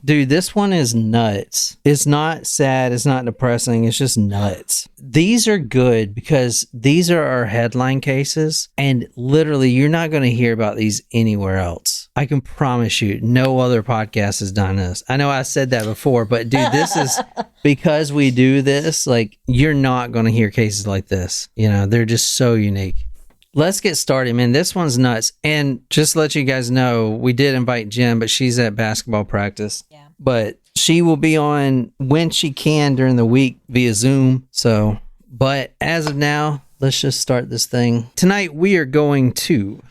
Dude, this one is nuts. It's not sad. It's not depressing. It's just nuts. These are good because these are our headline cases. And literally, you're not going to hear about these anywhere else. I can promise you, no other podcast has done this. I know I said that before, but dude, this is because we do this. Like, you're not going to hear cases like this. You know, they're just so unique. Let's get started, man. This one's nuts. And just to let you guys know, we did invite Jen, but she's at basketball practice. Yeah. But she will be on when she can during the week via Zoom. So, but as of now, let's just start this thing. Tonight, we are going to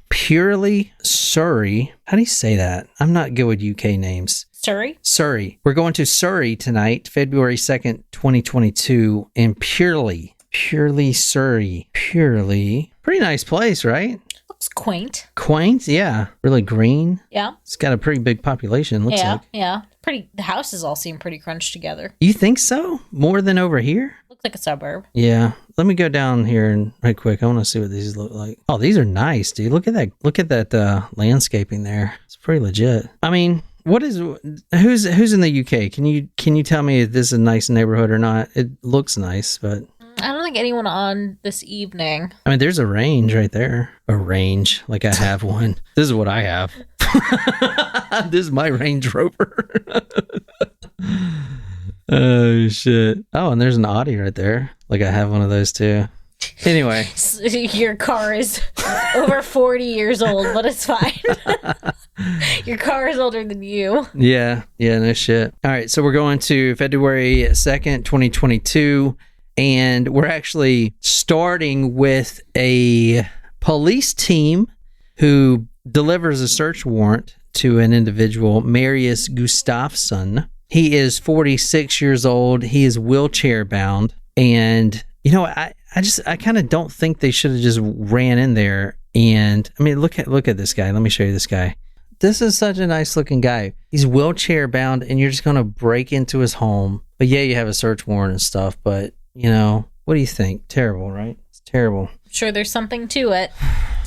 Purely Surrey. How do you say that? I'm not good with UK names. Surrey? Surrey. We're going to Surrey tonight, February 2nd, 2022, in Purely Surrey. Purely. Pretty nice place, right? Looks quaint. Quaint, yeah. Really green. Yeah. It's got a pretty big population, looks like. Yeah. The houses all seem pretty crunched together. You think so? More than over here? Looks like a suburb. Yeah. Let me go down here and right quick. I want to see what these look like. Oh, these are nice, dude. Look at that. Look at that landscaping there. It's pretty legit. I mean, who's in the UK? Can you tell me if this is a nice neighborhood or not? It looks nice, but I don't think anyone on this evening. I mean, there's a range right there. A range, like I have one. This is what I have. This is my Range Rover. Oh, shit. Oh, and there's an Audi right there. Like I have one of those too. Anyway. Your car is over 40 years old, but it's fine. Your car is older than you. Yeah, no shit. All right, so we're going to February 2nd, 2022. And we're actually starting with a police team who delivers a search warrant to an individual, Marius Gustavson. He is 46 years old. He is wheelchair bound. And, you know, I kind of don't think they should have just ran in there. And, I mean, look at this guy. Let me show you this guy. This is such a nice looking guy. He's wheelchair bound and you're just going to break into his home. But yeah, you have a search warrant and stuff, but you know, what do you think? Terrible, right? It's terrible. I'm sure there's something to it.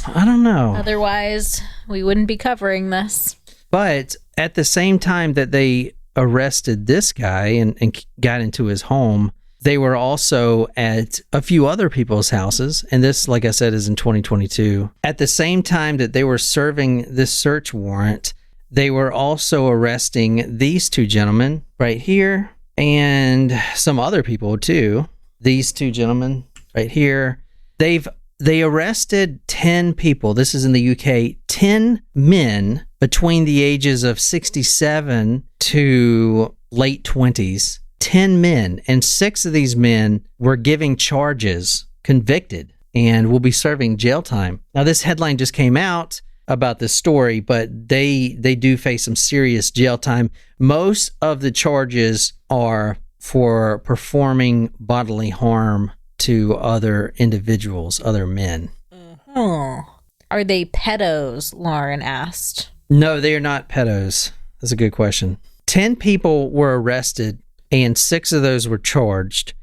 I don't know. Otherwise, we wouldn't be covering this. But at the same time that they arrested this guy and got into his home, they were also at a few other people's houses. And this, like I said, is in 2022. At the same time that they were serving this search warrant, they were also arresting these two gentlemen right here and some other people too. These two gentlemen right here, they arrested 10 people. This is in the UK. 10 men between the ages of 67 to late 20s. 10 men, and 6 of these men were giving charges, convicted, and will be serving jail time. Now, this headline just came out about this story, but they do face some serious jail time. Most of the charges are for performing bodily harm to other individuals, other men. Mm-hmm. Are they pedos? Lauren asked. No, they are not pedos. That's a good question. 10 people were arrested and 6 of those were charged.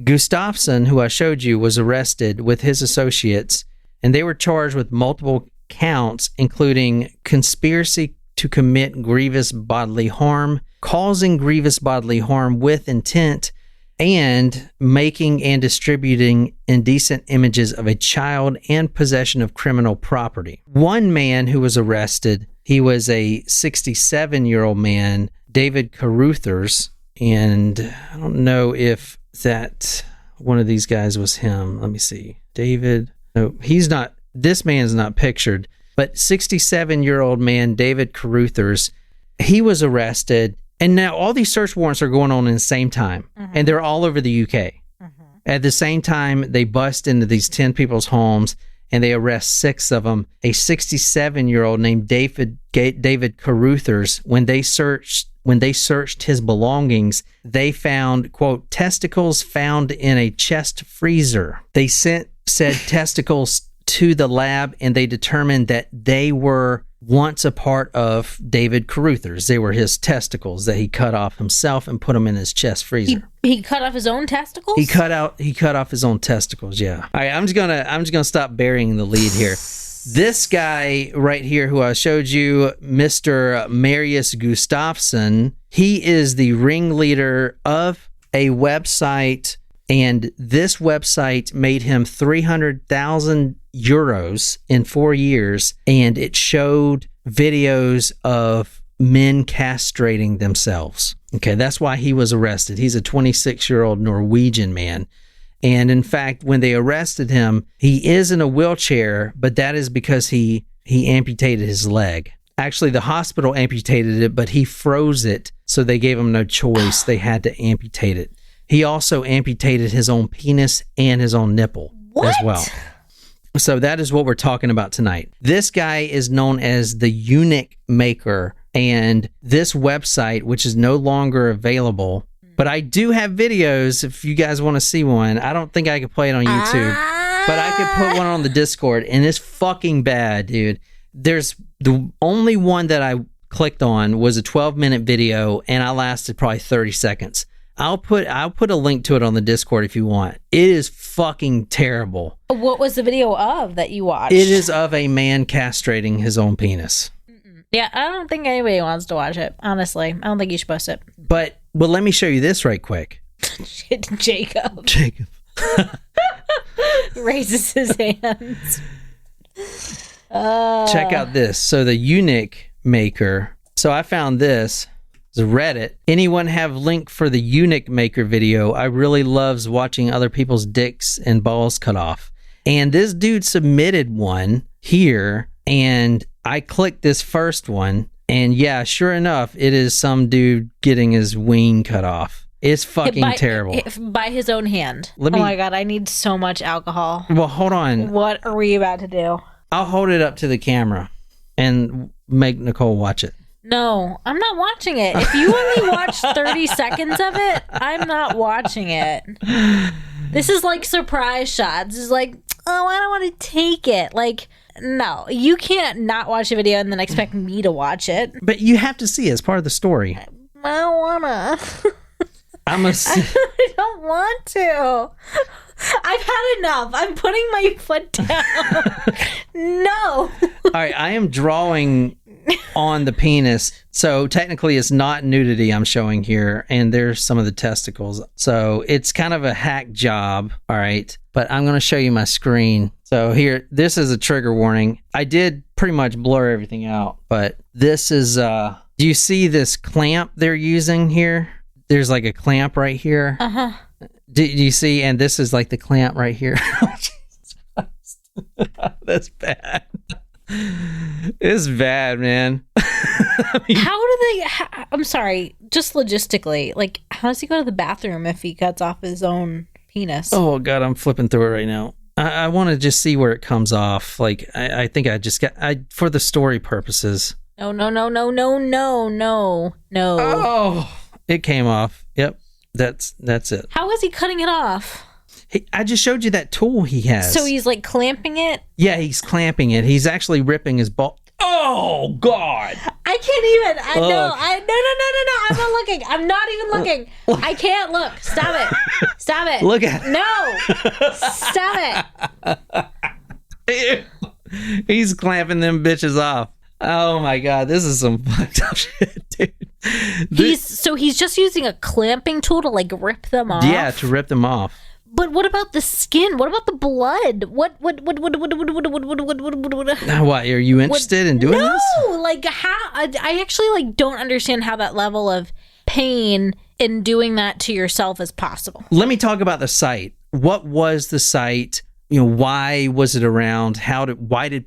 Gustavson, who I showed you, was arrested with his associates, and they were charged with multiple counts, including conspiracy to commit grievous bodily harm, causing grievous bodily harm with intent, and making and distributing indecent images of a child and possession of criminal property. One man who was arrested, he was a 67-year-old man, David Caruthers, and I don't know if that one of these guys was him. Let me see. David. No, he's not. This man's not pictured. But 67-year-old man, David Caruthers, he was arrested. And now all these search warrants are going on in the same time. Mm-hmm. And they're all over the UK. Mm-hmm. At the same time, they bust into these 10 people's homes and they arrest 6 of them. A 67-year-old named David Caruthers, when they searched his belongings, they found, quote, testicles found in a chest freezer. They sent said testicles to the lab and they determined that they were once a part of David Caruthers. They were his testicles that he cut off himself and put them in his chest freezer. He cut off his own testicles? He cut off his own testicles, yeah. All right, I'm just gonna stop burying the lead here. This guy right here who I showed you, Mr. Marius Gustavson, he is the ringleader of a website, and this website made him 300,000 euros in 4 years, and it showed videos of men castrating themselves. Okay, that's why he was arrested. He's a 26-year-old Norwegian man. And in fact, when they arrested him, he is in a wheelchair, but that is because he amputated his leg. Actually, the hospital amputated it, but he froze it, so they gave him no choice. They had to amputate it. He also amputated his own penis and his own nipple as well. So that is what we're talking about tonight. This guy is known as the Eunuch Maker, and this website, which is no longer available, but I do have videos if you guys want to see one. I don't think I could play it on YouTube, but I could put one on the Discord, and it's fucking bad, dude. There's the only one that I clicked on was a 12-minute video, and I lasted probably 30 seconds. I'll put a link to it on the Discord if you want. It is fucking terrible. What was the video of that you watched? It is of a man castrating his own penis. Yeah, I don't think anybody wants to watch it, honestly. I don't think you should post it. But, well, let me show you this right quick. Jacob. Raises his hands. Check out this. So the Eunuch Maker. So I found this. It's Reddit. Anyone have link for the Eunuch Maker video? I really loves watching other people's dicks and balls cut off. And this dude submitted one here, and I clicked this first one, and yeah, sure enough, it is some dude getting his ween cut off. It's fucking terrible. By his own hand. Oh my God, I need so much alcohol. Well, hold on. What are we about to do? I'll hold it up to the camera and make Nicole watch it. No, I'm not watching it. If you only watch 30 seconds of it, I'm not watching it. This is like surprise shots. This is like, oh, I don't want to take it. Like, no, you can't not watch a video and then expect me to watch it. But you have to see it as part of the story. I don't wanna. I don't want to. I've had enough. I'm putting my foot down. No. All right, I am drawing on the penis. So technically it's not nudity I'm showing here, and there's some of the testicles. So it's kind of a hack job, all right? But I'm going to show you my screen. So here, this is a trigger warning. I did pretty much blur everything out, but this is, do you see this clamp they're using here? There's like a clamp right here. Uh-huh. Do you see? And this is like the clamp right here. Oh, Jesus Christ. That's bad. It's bad, man. I mean, how do they, I'm sorry, just logistically, like, how does he go to the bathroom if he cuts off his own penis? Oh, God, I'm flipping through it right now. I want to just see where it comes off. Like, I think I just got, for the story purposes. No. Oh, it came off. Yep, that's it. How is he cutting it off? I just showed you that tool he has. So he's like clamping it? Yeah, he's clamping it. He's actually ripping his ball. Oh, God. I can't even. No. I'm not looking. I'm not even looking. I can't look. Stop it. Look at it. No. Stop it. He's clamping them bitches off. Oh, my God. This is some fucked up shit, dude. He's just using a clamping tool to like rip them off? Yeah, to rip them off. But what about the skin? What about the blood? What? What, are you interested in doing this? No, like how? I actually like don't understand how that level of pain in doing that to yourself is possible. Let me talk about the site. What was the site? You know, why was it around? Why did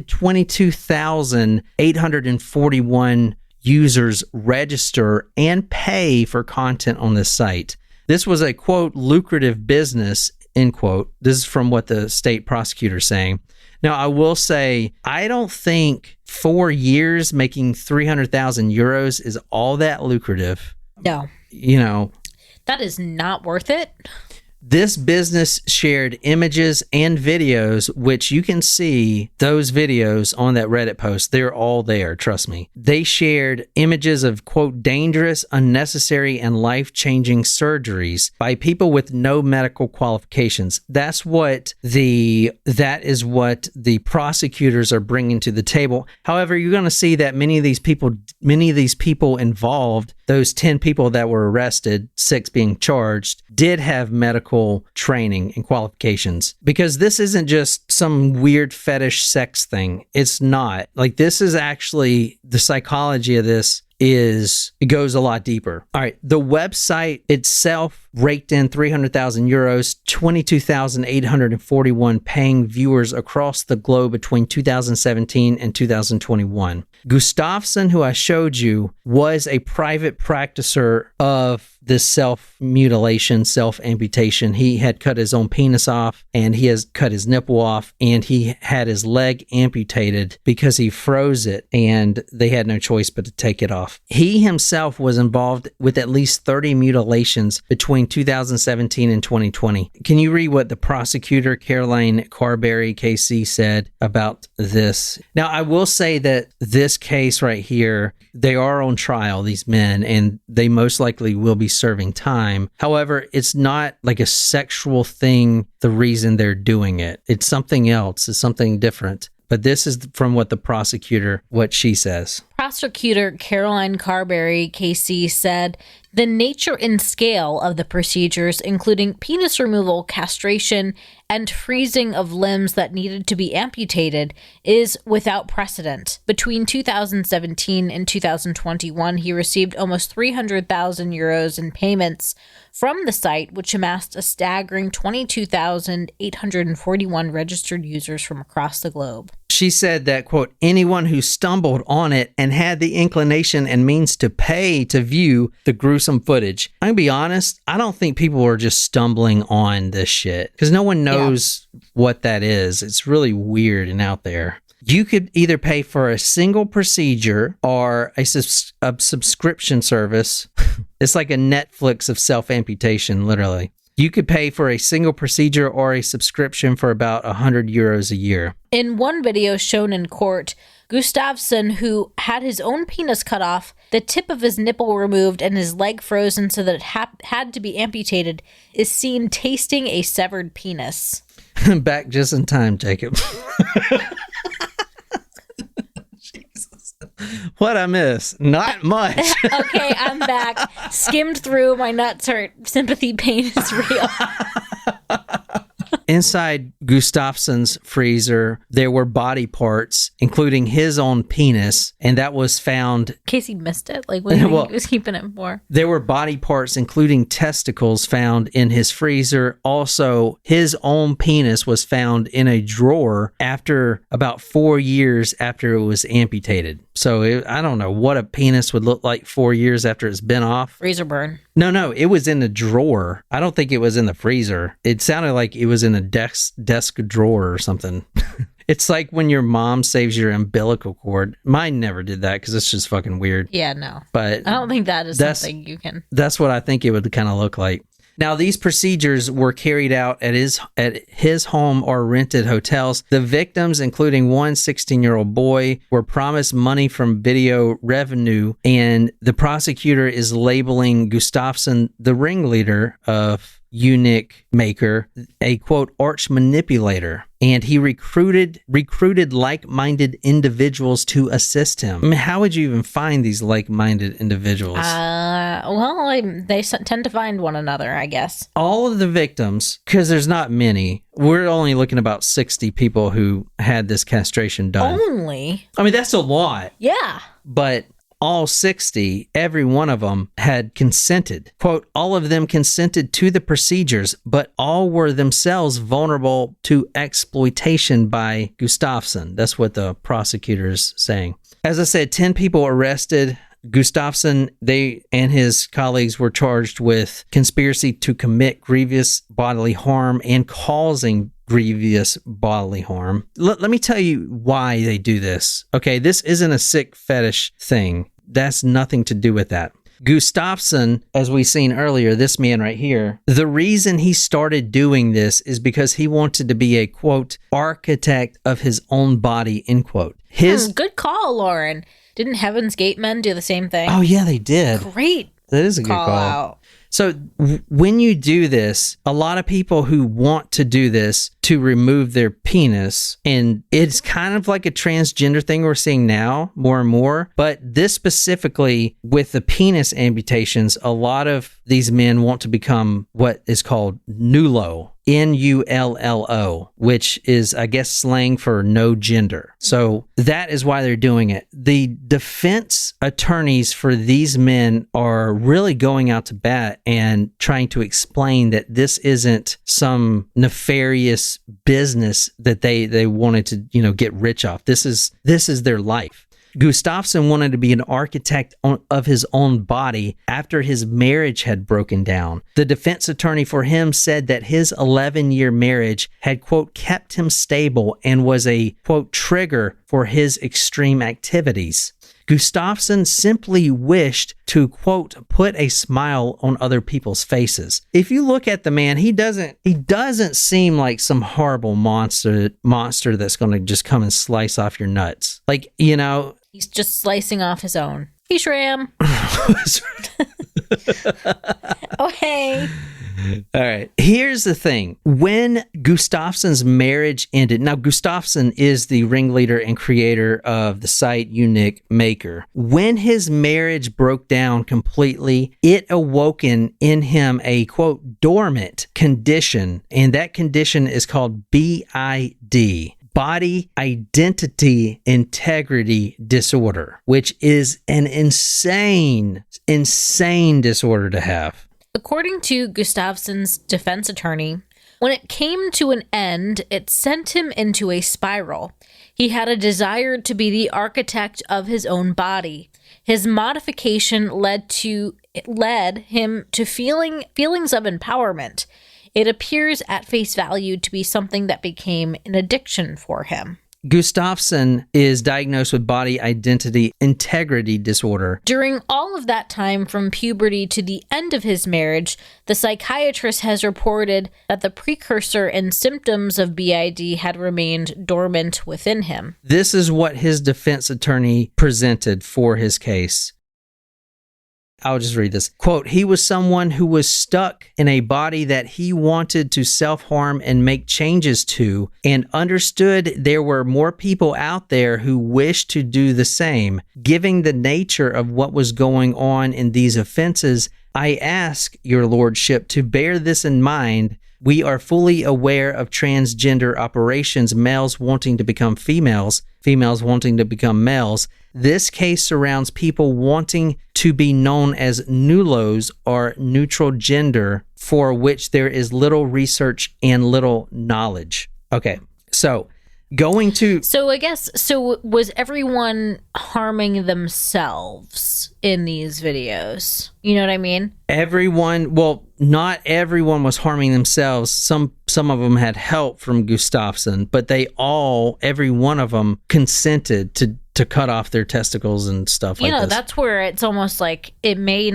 22,841 users register and pay for content on this site? This was a, quote, lucrative business, end quote. This is from what the state prosecutor's saying. Now, I will say, I don't think 4 years making 300,000 euros is all that lucrative. No. You know. That is not worth it. This business shared images and videos, which you can see those videos on that Reddit post. They're all there, trust me. They shared images of, quote, dangerous, unnecessary, and life-changing surgeries by people with no medical qualifications. That is what the prosecutors are bringing to the table. However, you're going to see that many of these people involved, those 10 people that were arrested, 6 being charged, did have medical training and qualifications, because this isn't just some weird fetish sex thing. It's not. Like, this is actually, the psychology of this it goes a lot deeper. All right. The website itself raked in 300,000 euros, 22,841 paying viewers across the globe between 2017 and 2021. Gustavson, who I showed you, was a private practicer of this self-mutilation, self-amputation. He had cut his own penis off, and he has cut his nipple off, and he had his leg amputated because he froze it, and they had no choice but to take it off. He himself was involved with at least 30 mutilations between 2017 and 2020. Can you read what the prosecutor, Caroline Carberry, KC, said about this? Now, I will say that this case right here, they are on trial, these men, and they most likely will be serving time. However, it's not like a sexual thing, the reason they're doing it. It's something else. It's something different. But this is from what the prosecutor, what she says. Prosecutor Caroline Carberry, KC, said, the nature and scale of the procedures, including penis removal, castration, and freezing of limbs that needed to be amputated, is without precedent. Between 2017 and 2021, he received almost 300,000 euros in payments from the site, which amassed a staggering 22,841 registered users from across the globe. She said that, quote, anyone who stumbled on it and had the inclination and means to pay to view the gruesome footage. I'm gonna be honest, I don't think people are just stumbling on this shit, because no one knows what that is. It's really weird and out there. You could either pay for a single procedure or a subscription service. It's like a Netflix of self-amputation, literally. You could pay for a single procedure or a subscription for about 100 euros a year. In one video shown in court, Gustavson, who had his own penis cut off, the tip of his nipple removed, and his leg frozen so that it had to be amputated, is seen tasting a severed penis. Back just in time, Jacob. What I miss? Not much. Okay, I'm back. Skimmed through. My nuts hurt. Sympathy pain is real. Inside Gustafson's freezer, there were body parts, including his own penis, and that was found... In case he missed it, like what he was keeping it for. There were body parts, including testicles, found in his freezer. Also, his own penis was found in a drawer after about 4 years after it was amputated. So I don't know what a penis would look like 4 years after it's been off. Freezer burn. No, it was in the drawer. I don't think it was in the freezer. It sounded like it was in a desk drawer or something. It's like when your mom saves your umbilical cord. Mine never did that because it's just fucking weird. Yeah, no. But I don't think that is something you can... That's what I think it would kind of look like. Now, these procedures were carried out at his home or rented hotels. The victims, including one 16-year-old boy, were promised money from video revenue, and the prosecutor is labeling Gustavson the ringleader of Eunuch Maker, a, quote, arch manipulator, and he recruited like-minded individuals to assist him. I mean, how would you even find these like-minded individuals? They tend to find one another, I guess. All of the victims, because there's not many, we're only looking about 60 people who had this castration done. Only? I mean, that's a lot. Yeah. But all 60, every one of them had consented. Quote, all of them consented to the procedures, but all were themselves vulnerable to exploitation by Gustavson. That's what the prosecutor is saying. As I said, 10 people arrested. Gustavson, they and his colleagues were charged with conspiracy to commit grievous bodily harm and causing grievous bodily harm. Let me tell you why they do this. Okay, this isn't a sick fetish thing. That's nothing to do with that. Gustavson, as we seen earlier, this man right here, the reason he started doing this is because he wanted to be a, quote, architect of his own body, end quote. Good call, Lauren. Didn't Heaven's Gate men do the same thing? Oh, yeah, they did. Great. That is a good call. Out. So when you do this, a lot of people who want to do this to remove their penis, and it's kind of like a transgender thing we're seeing now more and more, but this specifically with the penis amputations, a lot of these men want to become what is called NULO, NULLO, which is, I guess, slang for no gender. So that is why they're doing it. The defense attorneys for these men are really going out to bat and trying to explain that this isn't some nefarious business that they wanted to, get rich off. This is their life. Gustavson wanted to be an architect of his own body after his marriage had broken down. The defense attorney for him said that his 11-year marriage had, quote, kept him stable and was a, quote, trigger for his extreme activities. Gustavson simply wished to, quote, put a smile on other people's faces. If you look at the man, he doesn't seem like some horrible monster that's going to just come and slice off your nuts. Like, he's just slicing off his own. He shram. Oh, hey. All right. Here's the thing. When Gustavson's marriage ended, now Gustavson is the ringleader and creator of the site Eunuch Maker. When his marriage broke down completely, it awoken in him a, quote, dormant condition, and that condition is called BID. Body Identity Integrity Disorder, which is an insane disorder to have. According to Gustavson's defense attorney, when it came to an end, it sent him into a spiral. He had a desire to be the architect of his own body. His modification led him to feelings of empowerment. It appears at face value to be something that became an addiction for him. Gustavson is diagnosed with body identity integrity disorder. During all of that time from puberty to the end of his marriage, the psychiatrist has reported that the precursor and symptoms of BID had remained dormant within him. This is what his defense attorney presented for his case. I'll just read this. Quote, he was someone who was stuck in a body that he wanted to self-harm and make changes to, and understood there were more people out there who wished to do the same. Given the nature of what was going on in these offenses, I ask your lordship to bear this in mind. We are fully aware of transgender operations, males wanting to become females, females wanting to become males. This case surrounds people wanting to be known as nulos or neutral gender, for which there is little research and little knowledge. Okay, so was everyone harming themselves in these videos? You know what I mean? Not everyone was harming themselves. Some of them had help from Gustavson, but every one of them consented to cut off their testicles and stuff like this. That's where it's almost like it may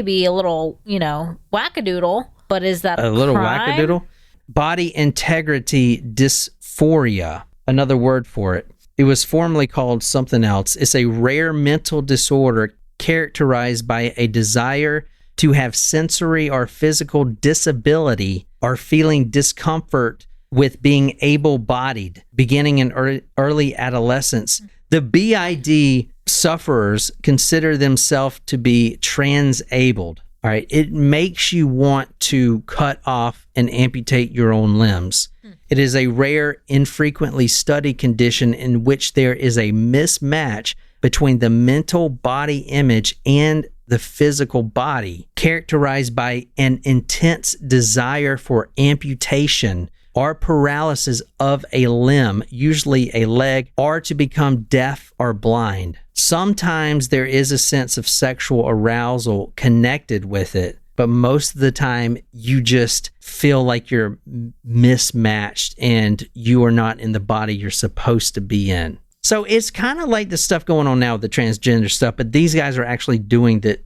be a little, wackadoodle, but is that a little crime? Wackadoodle? Body integrity dysphoria, another word for it. It was formerly called something else. It's a rare mental disorder characterized by a desire to have sensory or physical disability or feeling discomfort with being able-bodied, beginning in early adolescence. The BID sufferers consider themselves to be transabled. All right, it makes you want to cut off and amputate your own limbs. It is a rare, infrequently studied condition in which there is a mismatch between the mental body image and the physical body, characterized by an intense desire for amputation or paralysis of a limb, usually a leg, or to become deaf or blind. Sometimes there is a sense of sexual arousal connected with it, but most of the time you just feel like you're mismatched and you are not in the body you're supposed to be in. So it's kind of like the stuff going on now with the transgender stuff, but these guys are actually doing it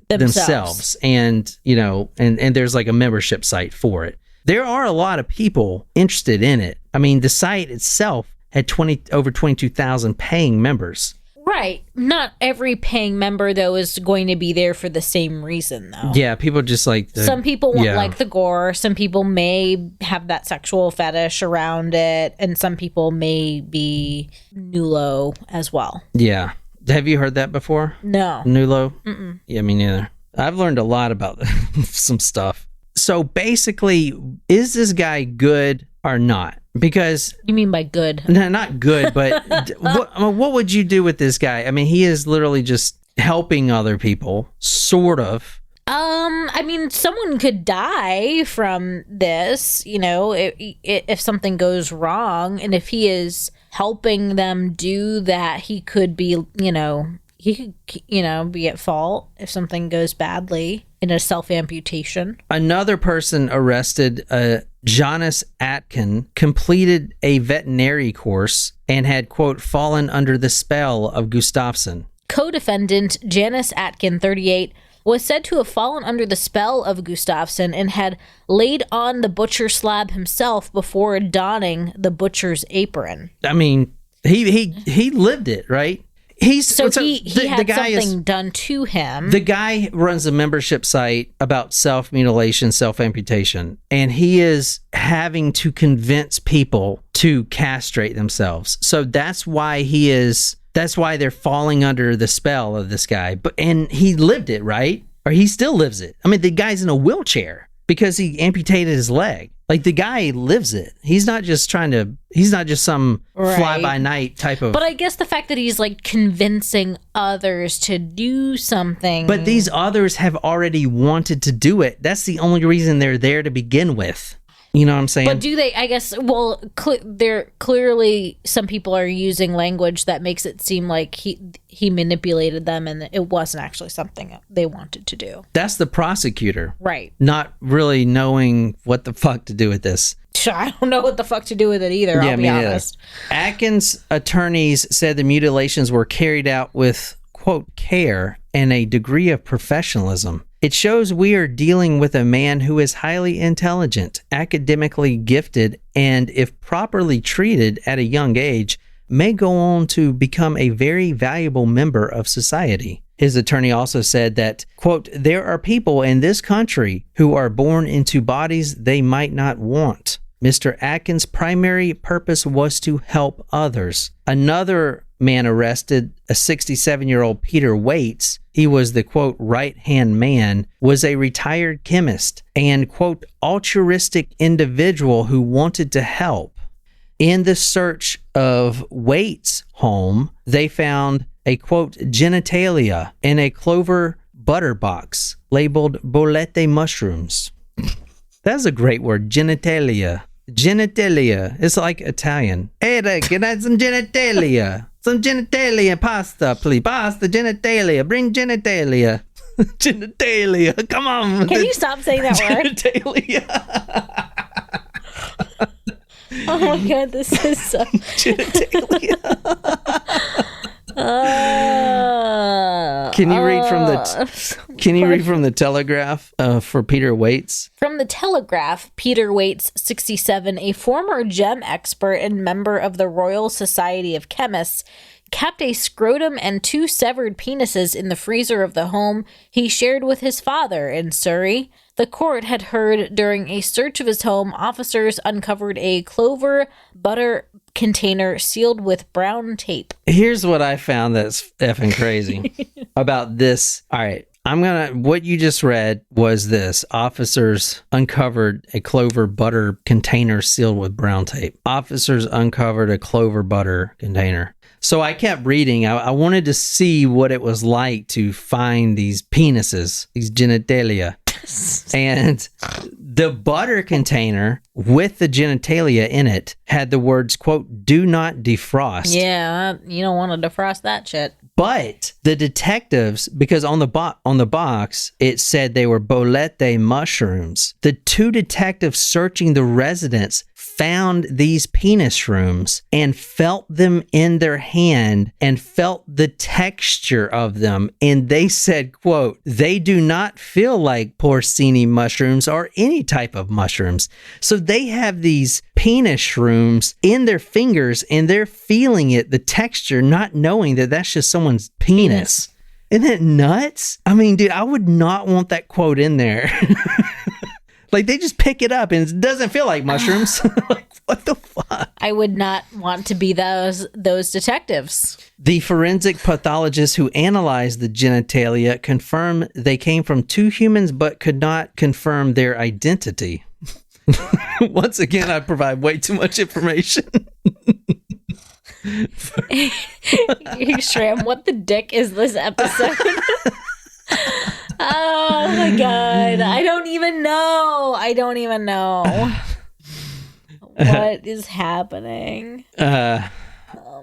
themselves. And, and there's like a membership site for it. There are a lot of people interested in it. I mean, the site itself had over 22,000 paying members. Right. Not every paying member, though, is going to be there for the same reason, though. Yeah, people just like... Some people won't like the gore. Some people may have that sexual fetish around it. And some people may be Nulo as well. Yeah. Have you heard that before? No. Nulo? Mm-mm. Yeah, me neither. I've learned a lot about some stuff. So basically, is this guy good or not? Because... You mean by good? No, not good, but what would you do with this guy? I mean, he is literally just helping other people, sort of. I mean, someone could die from this, if something goes wrong. And if he is helping them do that, he could be, be at fault if something goes badly in a self-amputation. Another person arrested, Janice Atkin, completed a veterinary course and had, quote, fallen under the spell of Gustavson. Co-defendant Janice Atkin, 38, was said to have fallen under the spell of Gustavson and had laid on the butcher slab himself before donning the butcher's apron. I mean, he lived it, right? He had something done to him. The guy runs a membership site about self-mutilation, self-amputation, and he is having to convince people to castrate themselves. So that's why they're falling under the spell of this guy. And he lived it, right? Or he still lives it. I mean, the guy's in a wheelchair because he amputated his leg. Like, the guy lives it. He's not just some fly-by-night type of... But I guess the fact that he's, like, convincing others to do something... But these others have already wanted to do it. That's the only reason they're there to begin with. You know what I'm saying? But do they, I guess, well, they're clearly, some people are using language that makes it seem like he manipulated them and it wasn't actually something they wanted to do. That's the prosecutor. Right. Not really knowing what the fuck to do with this. I don't know what the fuck to do with it either, I'll be honest. Atkins' attorneys said the mutilations were carried out with, quote, care and a degree of professionalism. It shows we are dealing with a man who is highly intelligent, academically gifted, and if properly treated at a young age, may go on to become a very valuable member of society. His attorney also said that, quote, there are people in this country who are born into bodies they might not want. Mr. Atkins' primary purpose was to help others. Another man arrested, a 67-year-old Peter Waits, he was the, quote, right-hand man, was a retired chemist and, quote, altruistic individual who wanted to help. In the search of Waits' home, they found a, quote, genitalia in a clover butter box labeled bolete mushrooms. That's a great word, genitalia. Genitalia. It's like Italian. Hey, can I have some genitalia? Some genitalia pasta, please. Pasta, genitalia. Bring genitalia. Genitalia. Come on. Can you stop saying that word? Genitalia. Oh my God, this is so... Genitalia. Can you read from the Telegraph for Peter Waits? From the Telegraph, Peter Waits, 67, a former gem expert and member of the Royal Society of Chemists, kept a scrotum and 2 severed penises in the freezer of the home he shared with his father in Surrey. The court had heard during a search of his home, officers uncovered a clover butter container sealed with brown tape. Here's what I found that's effing crazy about this. All right. What you just read was this. Officers uncovered a clover butter container sealed with brown tape. Officers uncovered a clover butter container. So I kept reading. I wanted to see what it was like to find these penises, these genitalia. And the butter container with the genitalia in it had the words, quote, do not defrost. Yeah, you don't want to defrost that shit. But the detectives, because on the box, it said they were bolete mushrooms. The 2 detectives searching the residence found these penis shrooms and felt them in their hand and felt the texture of them. And they said, quote, "They do not feel like porcini mushrooms or any type of mushrooms." So they have these penis shrooms in their fingers and they're feeling it, the texture, not knowing that that's just someone's penis. Isn't that nuts? I mean, dude, I would not want that quote in there. Like, they just pick it up and it doesn't feel like mushrooms. Like, what the fuck? I would not want to be those detectives. The forensic pathologists who analyzed the genitalia confirmed they came from two humans but could not confirm their identity. Once again, I provide way too much information. Shram, what the dick is this episode? Oh my god. I don't even know. What is happening? Oh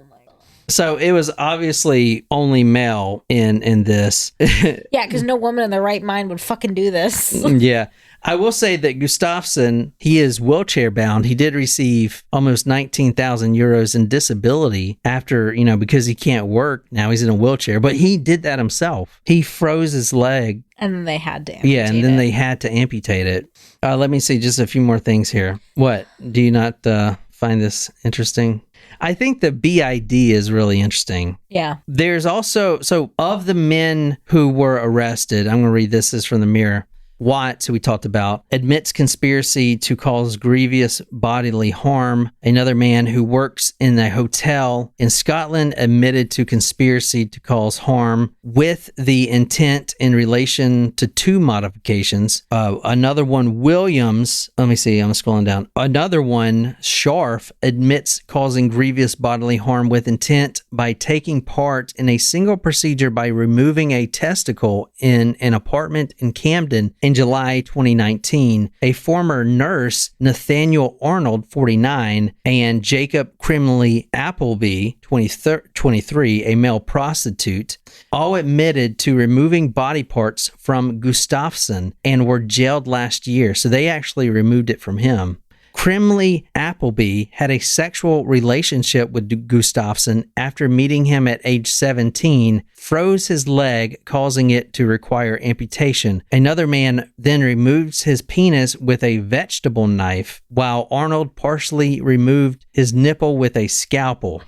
my god. So it was obviously only male in this. Yeah, because no woman in their right mind would fucking do this. Yeah. I will say that Gustavson, he is wheelchair bound. He did receive almost 19,000 euros in disability after, because he can't work. Now he's in a wheelchair, but he did that himself. He froze his leg. And then they had to amputate and then they had to amputate it. Let me see just a few more things here. What? Do you not find this interesting? I think the BID is really interesting. Yeah. There's also, so of the men who were arrested, I'm going to read this is from the Mirror. Watts, who we talked about, admits conspiracy to cause grievous bodily harm. Another man who works in a hotel in Scotland admitted to conspiracy to cause harm with the intent in relation to two modifications. Another one, Williams, let me see, I'm scrolling down. Another one, Scharf, admits causing grievous bodily harm with intent by taking part in a single procedure by removing a testicle in an apartment in Camden in July 2019. A former nurse, Nathaniel Arnold, 49, and Jacob Crimley Appleby, 23, a male prostitute, all admitted to removing body parts from Gustavson and were jailed last year. So they actually removed it from him. Crimley Appleby had a sexual relationship with Gustavson after meeting him at age 17, froze his leg, causing it to require amputation. Another man then removes his penis with a vegetable knife, while Arnold partially removed his nipple with a scalpel.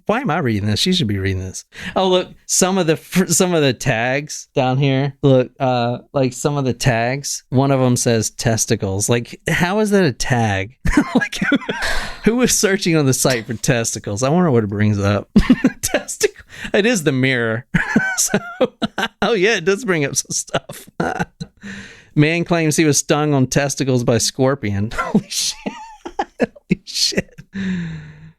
Why am I reading this? You should be reading this. Oh, look, some of the tags down here. Look, like some of the tags. One of them says testicles. Like, how is that a tag? Like, who was searching on the site for testicles? I wonder what it brings up. Testicle. It is the Mirror. So, oh yeah, it does bring up some stuff. Man claims he was stung on testicles by scorpion. Holy shit. Holy shit.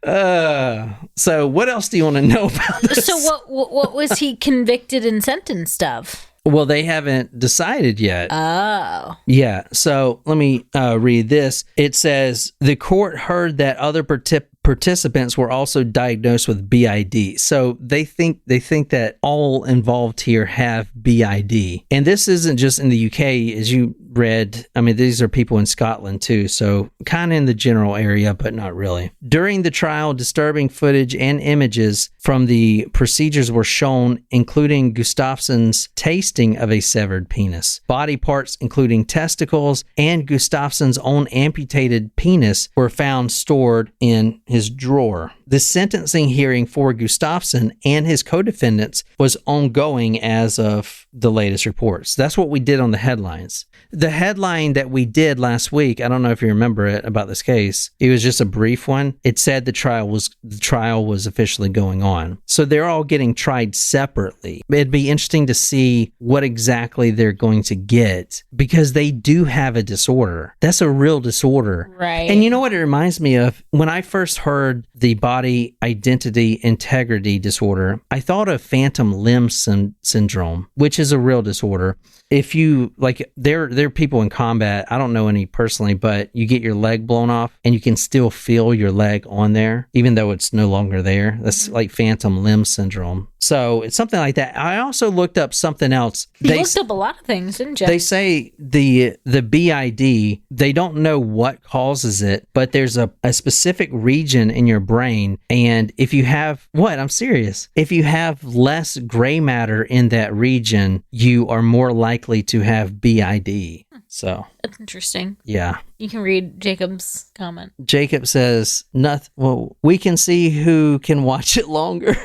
So what else do you want to know about this? So what was he convicted and sentenced of? Well, they haven't decided yet. Oh. Yeah. So let me read this. It says the court heard that other participants were also diagnosed with BID. So they think that all involved here have BID. And this isn't just in the UK, as you read. I mean, these are people in Scotland too. So kind of in the general area, but not really. During the trial, disturbing footage and images from the procedures were shown, including Gustavson's tasting of a severed penis. Body parts, including testicles and Gustavson's own amputated penis, were found stored in his drawer. The sentencing hearing for Gustavson and his co-defendants was ongoing as of the latest reports. That's what we did on the headlines. The headline that we did last week, I don't know if you remember it, about this case, it was just a brief one. It said the trial was officially going on. So they're all getting tried separately. It'd be interesting to see what exactly they're going to get, because they do have a disorder. That's a real disorder. Right. And you know what it reminds me of? When I first heard the body identity integrity disorder, I thought of phantom limb syndrome, which is a real disorder. If you, like, they're people in combat. I don't know any personally, but you get your leg blown off and you can still feel your leg on there, even though it's no longer there. That's like phantom limb syndrome. So it's something like that. I also looked up something else. You looked up a lot of things, didn't you? They say the BID, they don't know what causes it, but there's a specific region in your brain. And if you have, I'm serious. If you have less gray matter in that region, you are more likely to have BID. So that's interesting. Yeah. You can read Jacob's comment. Jacob says, "Nothing. Well, we can see who can watch it longer."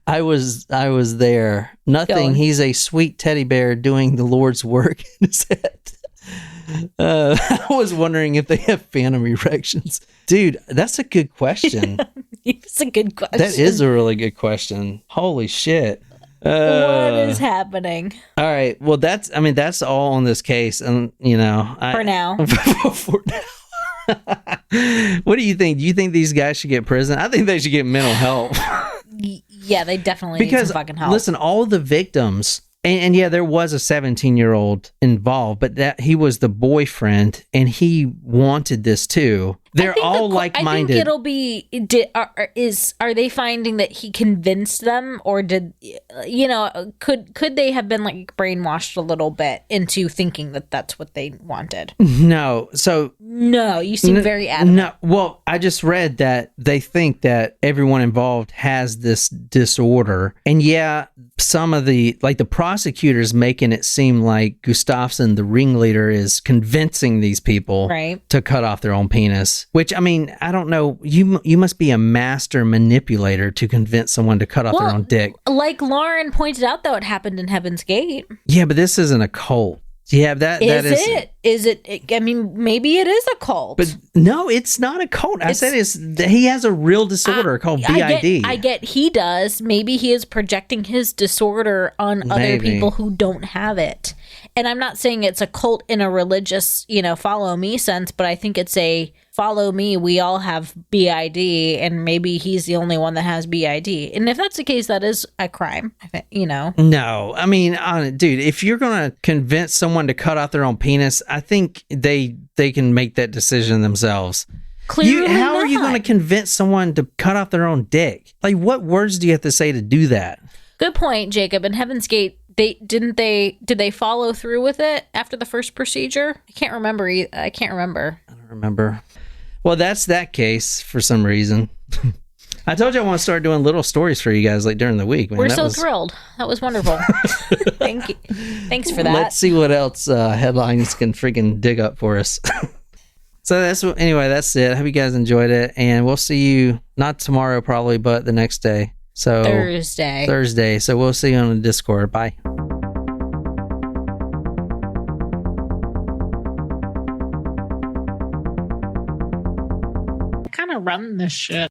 I was there. Nothing. He's a sweet teddy bear doing the Lord's work in his head. I was wondering if they have phantom erections. Dude, that's a good question. It's a good question. That is a really good question. Holy shit. What is happening? All right. Well, that's all on this case. And, for now. For now. What do you think? Do you think these guys should get prison? I think they should get mental help. Yeah, they definitely need some fucking help. Listen, all the victims, and yeah, there was a 17-year-old involved, but that he was the boyfriend, and he wanted this too. They're all like-minded. I think it'll be. Are they finding that he convinced them, or did could they have been like brainwashed a little bit into thinking that that's what they wanted? No. So no, you seem very adamant. No. Well, I just read that they think that everyone involved has this disorder, and yeah, some of the prosecutors making it seem like Gustavson, the ringleader, is convincing these people to cut off their own penis. Which, I mean, I don't know. You must be a master manipulator to convince someone to cut off their own dick. Like Lauren pointed out, though, it happened in Heaven's Gate. Yeah, but this isn't a cult. Yeah, Is it? I mean, maybe it is a cult. But no, it's not a cult. I said he has a real disorder called BID. I get he does. Maybe he is projecting his disorder on other people who don't have it. And I'm not saying it's a cult in a religious, follow me sense, but I think it's a follow me. We all have BID, and maybe he's the only one that has BID. And if that's the case, that is a crime, No, I mean, dude, if you're going to convince someone to cut off their own penis, I think they can make that decision themselves. Clearly how are you going to convince someone to cut off their own dick? Like, what words do you have to say to do that? Good point, Jacob. In Heaven's Gate, did they follow through with it after the first procedure? I can't remember. I don't remember. Well, that's that case for some reason. I told you I want to start doing little stories for you guys like during the week. Man. We're so thrilled. That was wonderful. Thank you. Thanks for that. Let's see what else headlines can freaking dig up for us. So that's it. I hope you guys enjoyed it, and we'll see you not tomorrow probably, but the next day. So Thursday. So we'll see you on the Discord. Bye. Kind of run this shit.